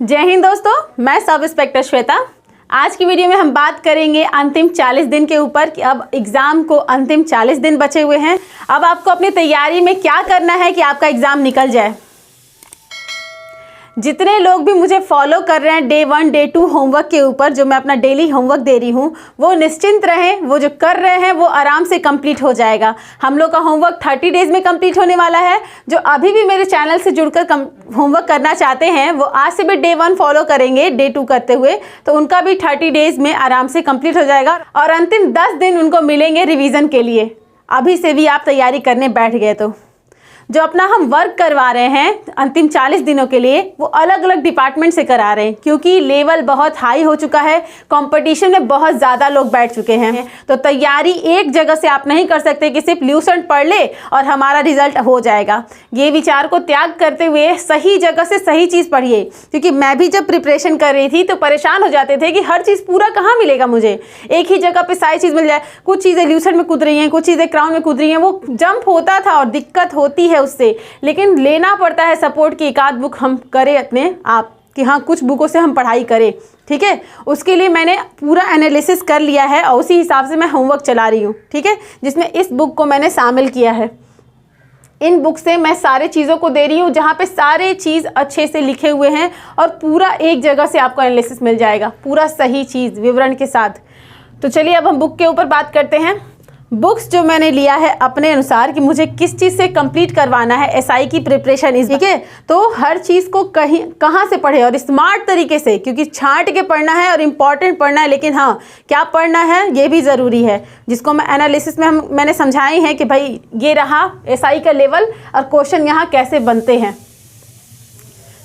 जय हिंद दोस्तों, मैं सब इंस्पेक्टर श्वेता। आज की वीडियो में हम बात करेंगे अंतिम 40 दिन के ऊपर कि अब एग्ज़ाम को अंतिम 40 दिन बचे हुए हैं। अब आपको अपनी तैयारी में क्या करना है कि आपका एग्ज़ाम निकल जाए। जितने लोग भी मुझे फॉलो कर रहे हैं डे 1 डे 2 होमवर्क के ऊपर, जो मैं अपना डेली होमवर्क दे रही हूँ, वो निश्चिंत रहें। वो जो कर रहे हैं वो आराम से कंप्लीट हो जाएगा। हम लोग का होमवर्क 30 डेज़ में कंप्लीट होने वाला है। जो अभी भी मेरे चैनल से जुड़कर होमवर्क करना चाहते हैं वो आज से भी डे 1 फॉलो करेंगे डे 2 करते हुए, तो उनका भी 30 डेज़ में आराम से कंप्लीट हो जाएगा और अंतिम 10 दिन उनको मिलेंगे रिवीजन के लिए। अभी से भी आप तैयारी करने बैठ गए तो जो अपना हम वर्क करवा रहे हैं अंतिम 40 दिनों के लिए, वो अलग अलग डिपार्टमेंट से करा रहे हैं, क्योंकि लेवल बहुत हाई हो चुका है। कंपटीशन में बहुत ज़्यादा लोग बैठ चुके हैं। तो तैयारी एक जगह से आप नहीं कर सकते कि सिर्फ ल्यूसेंट पढ़ ले और हमारा रिजल्ट हो जाएगा। ये विचार को त्याग करते हुए सही जगह से सही चीज़ पढ़िए। क्योंकि मैं भी जब प्रिपरेशन कर रही थी तो परेशान हो जाते थे कि हर चीज़ पूरा कहाँ मिलेगा मुझे, एक ही जगह पर सारी चीज़ मिल जाए। कुछ चीज़ें ल्यूसेंट में कूद रही हैं, कुछ चीज़ें क्राउन में कूद रही हैं, वो जंप होता था और दिक्कत होती है उससे। लेकिन लेना पड़ता है सपोर्ट की एक आध बुक हम करें अपने आप कि हाँ कुछ बुकों से हम पढ़ाई करें, ठीक है। उसके लिए मैंने पूरा एनालिसिस कर लिया है और उसी हिसाब से मैं होमवर्क चला रही हूँ, ठीक है, जिसमें इस बुक को मैंने शामिल किया है। इन बुक से मैं सारे चीज़ों को दे रही हूँ जहाँ पे सारे चीज़ अच्छे से लिखे हुए हैं और पूरा एक जगह से आपको एनालिसिस मिल जाएगा, पूरा सही चीज़ विवरण के साथ। तो चलिए अब हम बुक के ऊपर बात करते हैं। बुक्स जो मैंने लिया है अपने अनुसार कि मुझे किस चीज़ से कंप्लीट करवाना है एसआई की प्रिपरेशन इस, ठीक है। तो हर चीज़ को कहाँ से पढ़े और स्मार्ट तरीके से, क्योंकि छांट के पढ़ना है और इम्पॉर्टेंट पढ़ना है, लेकिन हाँ क्या पढ़ना है ये भी ज़रूरी है, जिसको मैं एनालिसिस में मैंने समझाई है कि भाई ये रहा एसआई का लेवल और क्वेश्चन यहाँ कैसे बनते हैं।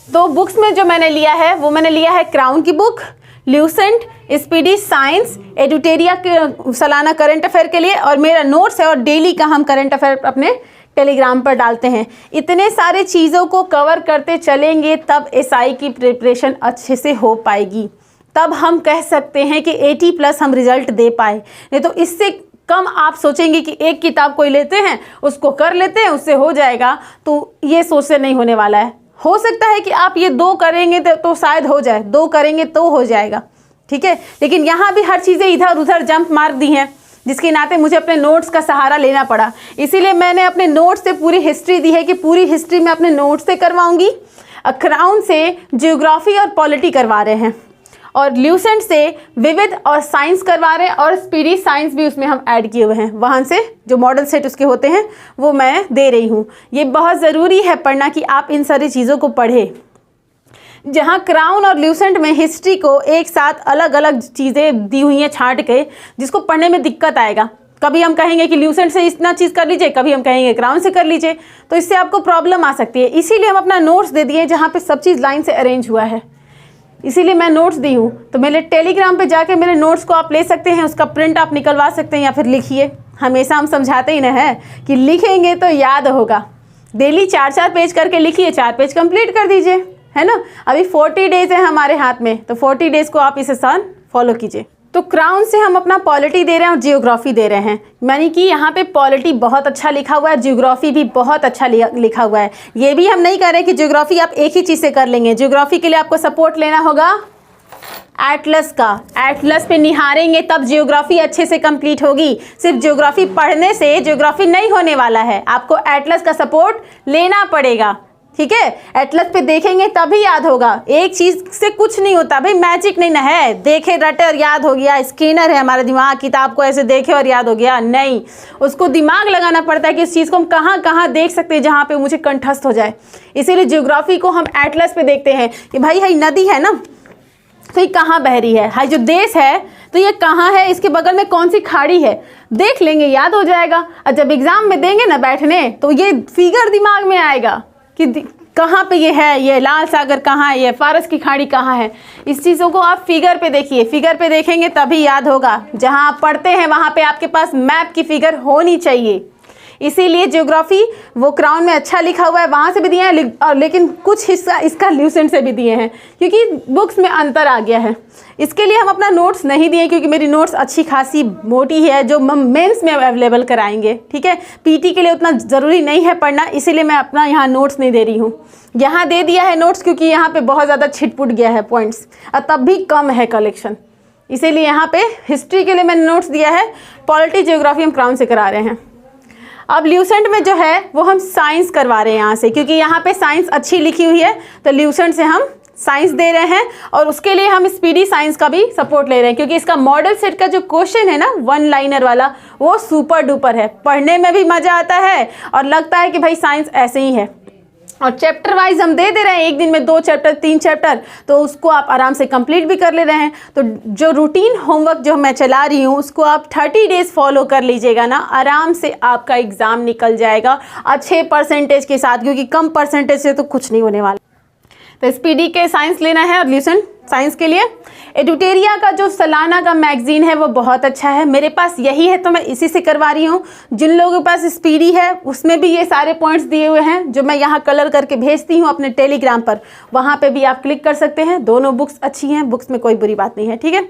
तो बुक्स में जो मैंने लिया है वो मैंने लिया है क्राउन की बुक, ल्यूसेंट, स्पीडी साइंस, एडुटेरिया के सालाना करंट अफेयर के लिए, और मेरा नोट्स है और डेली का हम करंट अफेयर अपने टेलीग्राम पर डालते हैं। इतने सारे चीज़ों को कवर करते चलेंगे तब एसआई की प्रिपरेशन अच्छे से हो पाएगी, तब हम कह सकते हैं कि 80+ हम रिजल्ट दे पाए। नहीं तो इससे कम आप सोचेंगे कि एक किताब कोई लेते हैं उसको कर लेते हैं उससे हो जाएगा, तो ये सोच से नहीं होने वाला है। हो सकता है कि आप ये 2 करेंगे तो शायद हो जाए, 2 करेंगे तो हो जाएगा, ठीक है। लेकिन यहाँ भी हर चीज़ें इधर उधर जंप मार दी हैं, जिसके नाते मुझे अपने नोट्स का सहारा लेना पड़ा। इसीलिए मैंने अपने नोट्स से पूरी हिस्ट्री दी है कि पूरी हिस्ट्री मैं अपने नोट्स से करवाऊंगी। क्राउन से ज्योग्राफी और पॉलिटी करवा रहे हैं, और ल्यूसेंट से विविध और साइंस करवा रहे हैं, और स्पीडी साइंस भी उसमें हम ऐड किए हुए हैं। वहाँ से जो मॉडल सेट उसके होते हैं वो मैं दे रही हूँ। ये बहुत ज़रूरी है पढ़ना कि आप इन सारी चीज़ों को पढ़ें। जहाँ क्राउन और ल्यूसेंट में हिस्ट्री को एक साथ अलग अलग चीज़ें दी हुई हैं छांट के, जिसको पढ़ने में दिक्कत आएगा। कभी हम कहेंगे कि ल्यूसेंट से इतना चीज़ कर लीजिए, कभी हम कहेंगे क्राउन से कर लीजिए, तो इससे आपको प्रॉब्लम आ सकती है। इसीलिए हम अपना नोट्स दे दिए जहाँ पे सब चीज़ लाइन से अरेंज हुआ है, इसीलिए मैं नोट्स दी हूँ। तो मेरे टेलीग्राम पे जाके मेरे नोट्स को आप ले सकते हैं, उसका प्रिंट आप निकलवा सकते हैं या फिर लिखिए। हमेशा हम समझाते ही ना है कि लिखेंगे तो याद होगा। डेली 4-4 पेज करके लिखिए, 4 पेज कंप्लीट कर दीजिए, है ना। अभी 40 डेज़ है हमारे हाथ में, तो 40 डेज़ को आप इस आसान फॉलो कीजिए। तो क्राउन से हम अपना पॉलिटी दे रहे हैं और जियोग्राफी दे रहे हैं, यानी कि यहाँ पे पॉलिटी बहुत अच्छा लिखा हुआ है, जियोग्राफी भी बहुत अच्छा लिखा हुआ है। ये भी हम नहीं कह रहे कि जियोग्राफी आप एक ही चीज़ से कर लेंगे। जियोग्राफी के लिए आपको सपोर्ट लेना होगा एटलस का। एटलस पे निहारेंगे तब जियोग्राफी अच्छे से कंप्लीट होगी। सिर्फ जियोग्राफी पढ़ने से जियोग्राफी नहीं होने वाला है, आपको एटलस का सपोर्ट लेना पड़ेगा, ठीक है। एटलस पे देखेंगे तभी याद होगा। एक चीज़ से कुछ नहीं होता भाई, मैजिक नहीं ना है देखे रटे और याद हो गया, स्कैनर है हमारा दिमाग, किताब को ऐसे देखे और याद हो गया, नहीं। उसको दिमाग लगाना पड़ता है कि इस चीज़ को हम कहाँ कहाँ देख सकते हैं जहाँ पे मुझे कंठस्थ हो जाए। इसीलिए ज्योग्राफी को हम एटलस पे देखते हैं कि भाई हाई नदी है ना, तो ये कहाँ बह रही है, हाई जो देश है तो ये कहाँ है, इसके बगल में कौन सी खाड़ी है, देख लेंगे याद हो जाएगा। और जब एग्ज़ाम में देंगे ना बैठने तो ये फिगर दिमाग में आएगा कि कहाँ पे ये है, ये लाल सागर कहाँ है, ये फारस की खाड़ी कहाँ है। इस चीज़ों को आप फिगर पे देखिए, फिगर पे देखेंगे तभी याद होगा। जहाँ आप पढ़ते हैं वहाँ पे आपके पास मैप की फिगर होनी चाहिए। इसीलिए ज्योग्राफी वो क्राउन में अच्छा लिखा हुआ है वहाँ से भी दिए हैं, लेकिन कुछ हिस्सा इसका ल्यूसेंट से भी दिए हैं क्योंकि बुक्स में अंतर आ गया है। इसके लिए हम अपना नोट्स नहीं दिए क्योंकि मेरी नोट्स अच्छी खासी मोटी है जो हम मेंस में अवेलेबल कराएंगे, ठीक है। पीटी के लिए उतना ज़रूरी नहीं है पढ़ना, इसीलिए मैं अपना यहाँ नोट्स नहीं दे रही हूँ। यहाँ दे दिया है नोट्स क्योंकि यहाँ पे बहुत ज़्यादा छिटपुट गया है पॉइंट्स और तब भी कम है कलेक्शन, इसीलिए यहाँ पे हिस्ट्री के लिए मैंने नोट्स दिया है। पॉलिटी ज्योग्राफी हम क्राउन से करा रहे हैं। अब ल्यूसेंट में जो है वो हम साइंस करवा रहे हैं यहाँ से, क्योंकि यहाँ पे साइंस अच्छी लिखी हुई है तो ल्यूसेंट से हम साइंस दे रहे हैं और उसके लिए हम स्पीडी साइंस का भी सपोर्ट ले रहे हैं क्योंकि इसका मॉडल सेट का जो क्वेश्चन है ना 1 लाइनर वाला वो सुपर डुपर है, पढ़ने में भी मज़ा आता है और लगता है कि भाई साइंस ऐसे ही है। और चैप्टर वाइज हम दे रहे हैं, एक दिन में 2 चैप्टर 3 चैप्टर, तो उसको आप आराम से कंप्लीट भी कर ले रहे हैं। तो जो रूटीन होमवर्क जो मैं चला रही हूँ उसको आप 30 डेज़ फॉलो कर लीजिएगा ना, आराम से आपका एग्ज़ाम निकल जाएगा अच्छे परसेंटेज के साथ, क्योंकि कम परसेंटेज से तो कुछ नहीं होने वाला। तो स्पीडी के साइंस लेना है और ल्यूसेंट साइंस के लिए एडुटेरिया का जो सालाना का मैगजीन है वो बहुत अच्छा है, मेरे पास यही है तो मैं इसी से करवा रही हूँ। जिन लोगों के पास स्पीडी है उसमें भी ये सारे पॉइंट्स दिए हुए हैं जो मैं यहाँ कलर करके भेजती हूँ अपने टेलीग्राम पर, वहाँ पे भी आप क्लिक कर सकते हैं। दोनों बुक्स अच्छी हैं, बुक्स में कोई बुरी बात नहीं है, ठीक है।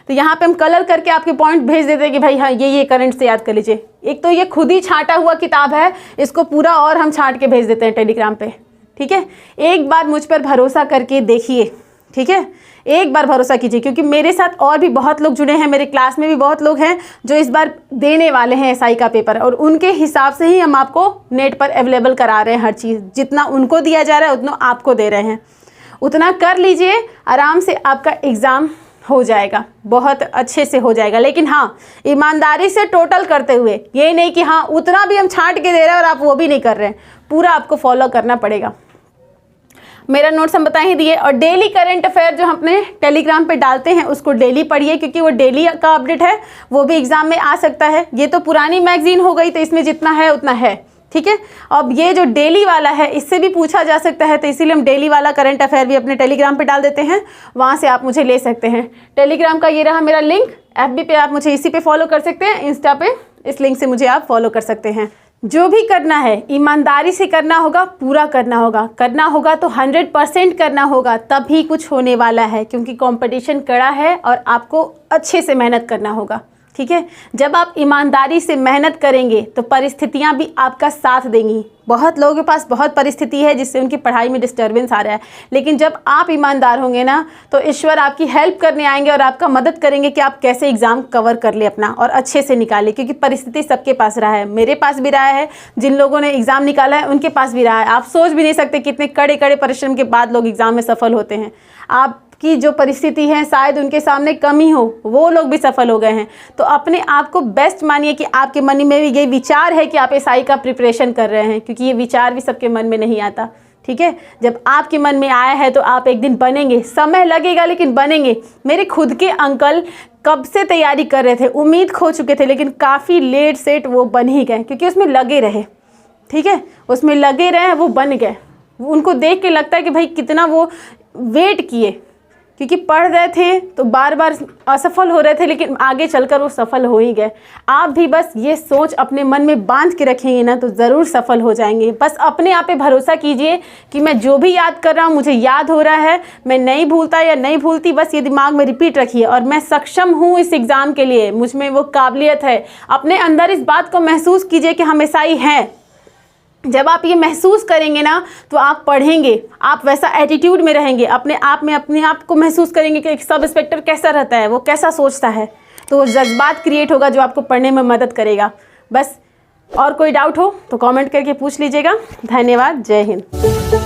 तो यहाँ पर हम कलर करके आपके पॉइंट भेज देते हैं कि भाई हाँ ये करंट से याद कर लीजिए। एक तो ये खुद ही छाँटा हुआ किताब है, इसको पूरा और हम छाँट के भेज देते हैं टेलीग्राम पर, ठीक है। एक बार मुझ पर भरोसा करके देखिए, ठीक है, एक बार भरोसा कीजिए, क्योंकि मेरे साथ और भी बहुत लोग जुड़े हैं, मेरे क्लास में भी बहुत लोग हैं जो इस बार देने वाले हैं एसआई का पेपर, और उनके हिसाब से ही हम आपको नेट पर अवेलेबल करा रहे हैं हर चीज़। जितना उनको दिया जा रहा है उतना आपको दे रहे हैं, उतना कर लीजिए, आराम से आपका एग्ज़ाम हो जाएगा, बहुत अच्छे से हो जाएगा। लेकिन हाँ, ईमानदारी से टोटल करते हुए, ये नहीं कि हाँ उतना भी हम छांट के दे रहे हैं और आप वो भी नहीं कर रहे हैं, पूरा आपको फॉलो करना पड़ेगा। मेरा नोट्स हम बता ही दिए। और डेली करंट अफेयर जो हम अपने टेलीग्राम पे डालते हैं उसको डेली पढ़िए, क्योंकि वो डेली का अपडेट है, वो भी एग्जाम में आ सकता है। ये तो पुरानी मैगजीन हो गई तो इसमें जितना है उतना है, ठीक है। अब ये जो डेली वाला है इससे भी पूछा जा सकता है, तो इसीलिए हम डेली वाला करंट अफेयर भी अपने टेलीग्राम पे डाल देते हैं, वहाँ से आप मुझे ले सकते हैं। टेलीग्राम का ये रहा मेरा लिंक, FB पे आप मुझे इसी पे फॉलो कर सकते हैं, इंस्टा पे इस लिंक से मुझे आप फॉलो कर सकते हैं। जो भी करना है ईमानदारी से करना होगा, पूरा करना होगा तो 100% करना होगा, तभी कुछ होने वाला है, क्योंकि कंपटीशन कड़ा है और आपको अच्छे से मेहनत करना होगा, ठीक है। जब आप ईमानदारी से मेहनत करेंगे तो परिस्थितियां भी आपका साथ देंगी। बहुत लोगों के पास बहुत परिस्थिति है जिससे उनकी पढ़ाई में डिस्टर्बेंस आ रहा है, लेकिन जब आप ईमानदार होंगे ना तो ईश्वर आपकी हेल्प करने आएंगे और आपका मदद करेंगे कि आप कैसे एग्ज़ाम कवर कर ले अपना और अच्छे से निकाले। क्योंकि परिस्थिति सबके पास रहा है, मेरे पास भी रहा है, जिन लोगों ने एग्ज़ाम निकाला है उनके पास भी रहा है। आप सोच भी नहीं सकते कितने कड़े कड़े परिश्रम के बाद लोग एग्ज़ाम में सफल होते हैं। आप की जो परिस्थिति है शायद उनके सामने कमी हो, वो लोग भी सफल हो गए हैं। तो अपने आप को बेस्ट मानिए कि आपके मन में भी ये विचार है कि आप एसआई का प्रिपरेशन कर रहे हैं, क्योंकि ये विचार भी सबके मन में नहीं आता, ठीक है। जब आपके मन में आया है तो आप एक दिन बनेंगे, समय लगेगा लेकिन बनेंगे। मेरे खुद के अंकल कब से तैयारी कर रहे थे, उम्मीद खो चुके थे, लेकिन काफ़ी लेट सेट वो बन ही गए, क्योंकि उसमें लगे रहे, ठीक है, उसमें लगे रहे, वो बन गए। उनको देख के लगता है कि भाई कितना वो वेट किए, क्योंकि पढ़ रहे थे तो बार बार असफल हो रहे थे, लेकिन आगे चलकर वो सफल हो ही गए। आप भी बस ये सोच अपने मन में बांध के रखेंगे ना तो ज़रूर सफल हो जाएंगे। बस अपने आप पे भरोसा कीजिए कि मैं जो भी याद कर रहा हूँ मुझे याद हो रहा है, मैं नहीं भूलता या नहीं भूलती, बस ये दिमाग में रिपीट रखिए। और मैं सक्षम हूँ इस एग्ज़ाम के लिए, मुझ में वो काबिलियत है। अपने अंदर इस बात को महसूस कीजिए कि हम ऐसा ही हैं। जब आप ये महसूस करेंगे ना तो आप पढ़ेंगे, आप वैसा एटीट्यूड में रहेंगे, अपने आप को महसूस करेंगे कि एक सब इंस्पेक्टर कैसा रहता है, वो कैसा सोचता है, तो वो जज्बात क्रिएट होगा जो आपको पढ़ने में मदद करेगा। बस और कोई डाउट हो तो कमेंट करके पूछ लीजिएगा। धन्यवाद, जय हिंद।